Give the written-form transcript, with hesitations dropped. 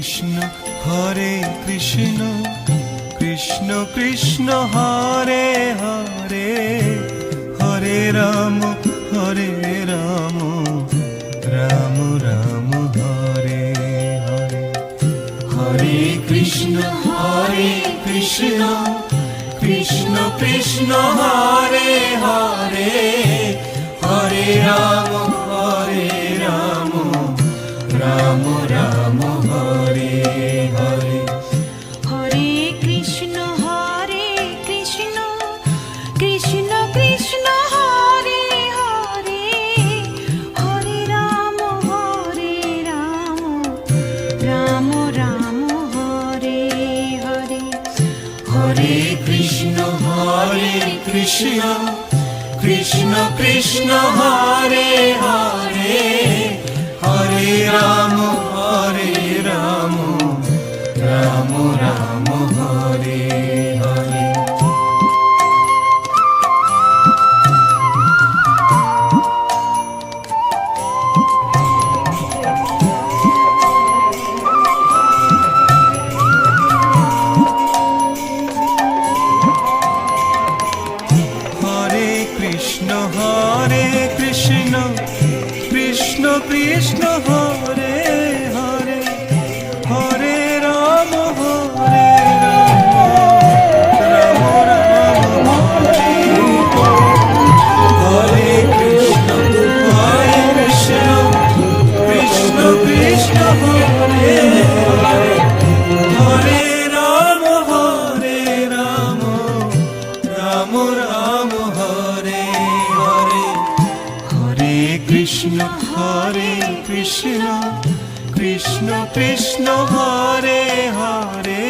Krishna Hare Krishna Krishna Krishna Hare Hare Hare Ram Ram Ram Hare Hare Hare Krishna Krishna Krishna Hare Hare Hare Ram Ram Ram Hare Hare Hare Krishna Krishna Krishna Hare Hare Hare Ram Ram Ram Hare Hare Hare Krishna Krishna Krishna Hare Hare Hare Ram Ram Ram Hare Hare Hare Krishna Krishna Krishna Hare Hare Hare Ram Ram Ram Hare Hare Krishna Krishna Krishna Hare Hare Hare Ram Ram Ram Hare Hare Hare Krishna Krishna Krishna Krishna Hare Hare